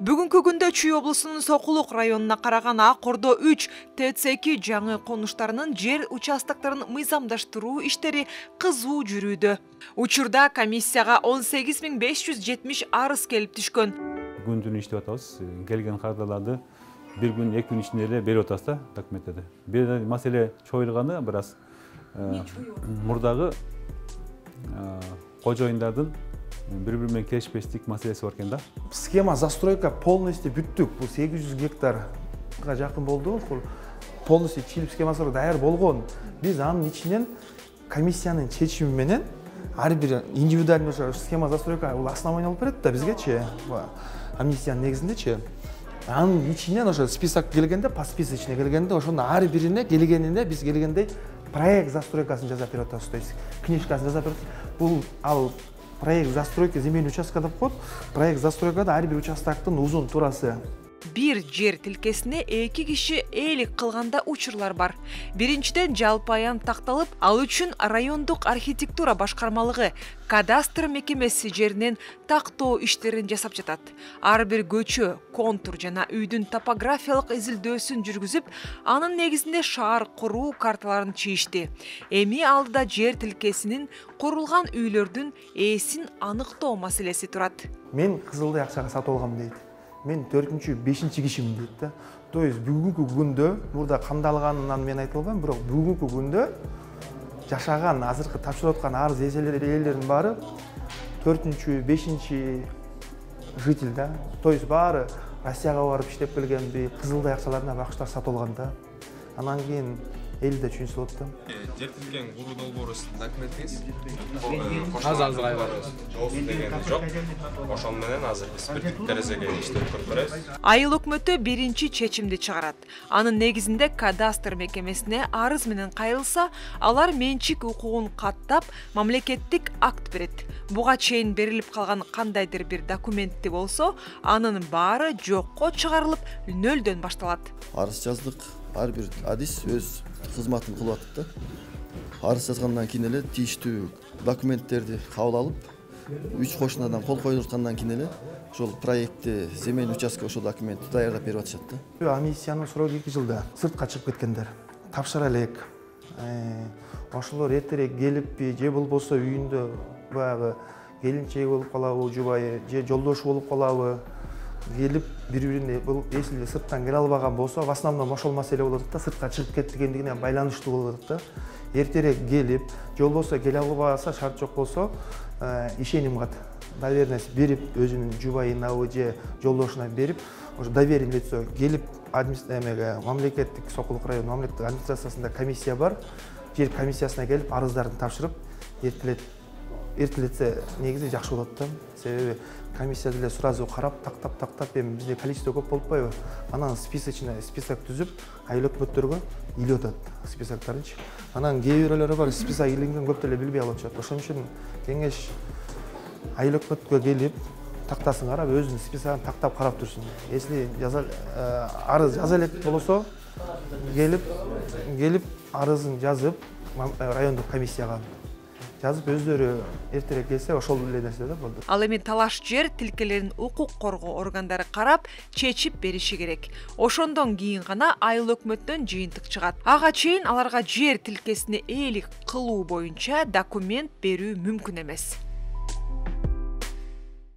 Бүгүнкү күндө Чүй облусунун Сокулук районуна караган Акордо 3 ТЦ2 жаңы конуштарынын жер участокторун мыйзамдаштыруу иштери кызуу жүрүүдө. Учурда комиссияга 18570 арыз келип түшкөн. Күн-түн иштеп атабыз. Келген кардаларды бир күн, 2 күн ичинде эле берип атабыз да документтерди. Бир маселе чоюлганы бир аз мурдагы кожоюндардын bir-biri менен келишпестик маселеси бар экен да. Схема застройка полностью бүттүк. Бул 800 гектарга жакын болду. Полностью чилип схемасы даяр болгон. Биз анын ичинен комиссиянын чечими менен ар бир индивидуальный схема застройка бул основание болуп берет да бизгечи. Комиссиянын негизиндечи. Анын ичинен ошо список келгенде, по списочине келгенде ошондо ар бирине келгенине биз келгендей проект застройкасын жазап берип атабыз. То есть книжкасын жазап берип. Бул ал проект застройки земельный участка деп коет. Проект застройкада ар бир участоктун узун турасы. Бир жер тилкесине 2 киши ээлик кылганда учурлар бар. Биринчиден жалпы аян такталып, ал үчүн райондук архитектура башкармалыгы кадастр мекемеси жеринен тактоо иштерин жасап жатат. Ар бир көчө, контур жана үйдүн топографиялык изилдөөсүн жүргүзүп, анын негизинде шаар куруу карталарын чийишти. Эми алдыда жер тилкесинин курулган үйлөрдүн ээсин аныктоо маселеси турат. Мен Кызылдай акчага сатып алгам дейт. Мен 4-5 кишимин дейт да. То есть бүгүнкү күндө мурда кандалганынан мен айтып албайм, бирок бүгүнкү күндө жашаган азыркы тапшырып аткан арыз ээлеринин баары 4-5 житель да. То есть баары Россияга барып иштеп келгенби, Кызылдай акчаларына бакыштар сатып алган да. Анан кийин элде чүйүнсүп болот да. Жер тилкен куруу долбоорусун документиңиз азыр айбарыбыз. Жоосун дегени жок. Ошол менен азыр биз бир терезеге иштеп көрүп беребиз. Айыл өкмөтү биринчи чечимди чыгарат. Анын негизинде кадастр мекемесине арыз менен кайрылса, алар менчик укугун каттап, мамлекеттик акт берет. Буга чейин берилип калган кандайдыр бир документти болсо, анын баары жокко чыгарылып, нөлдөн башталат. Арыз жаздык, ар бир адис өз кызматын кылып атат да. Арыз жазгандан кийин эле тийиштүү документтерди кабыл алып, 3 кошунадан кол коюлгандан кийин эле ошол проектти, земельный участка ошол документти даярдап берип атышат да. Комиссиянын сроку 2 жылда сыртка чыгып кеткендер. Тапшыра элек. Ошолор эртерээк келиппи, же болбосо үйүндө баягы келинчеги болуп калабы, жубайы, же жолдошу болуп калабы, келип бири-бирине бул эсилде сырттан келе албаган болсо, в основном ошол маселе болот да, сыртка чыгып кеткендигине байланыштуу болот да. Эртерээк келип, же болбосо келе албаса, шарт жок болсо, ишеним кат, доверенность берип, өзүнүн жубайына же жолдошуна берип, ошо доверие лицо келип, мамлекеттик Сокулук району мамлекеттик администрациясында комиссия бар, жер комиссиясына келип арыздарын тапшырып, эртелетсе негизи жакшы болот да. Себеби комиссия деле сразу карап, тактап, эми бизде количество көп болуп койбу. Анан список түзүп, айыл өкмөттөргө илип атат списоктарынчы. Анан кээ бирөөлөрү бар, список илингенин көп деле билбей алып атышат. Ошон үчүн кеңеш айыл өкмөткө келип, тактасын карап, өзүнүн списогун тактап карап турсун. Если арыз жаза элек болсо, келип арызын жазып, райондук комиссияга жазып өздөрү эртерээк келсе ошол эле нерсе да болду. Ал эми талаш жер тилкелерин укук коргоо органдары карап, чечип бериши керек. Ошондон кийин гана айыл өкмөттөн жыйынтык чыгат. Ага чейин аларга жер тилкесине ээлик кылуу боюнча документ берүү мүмкүн эмес.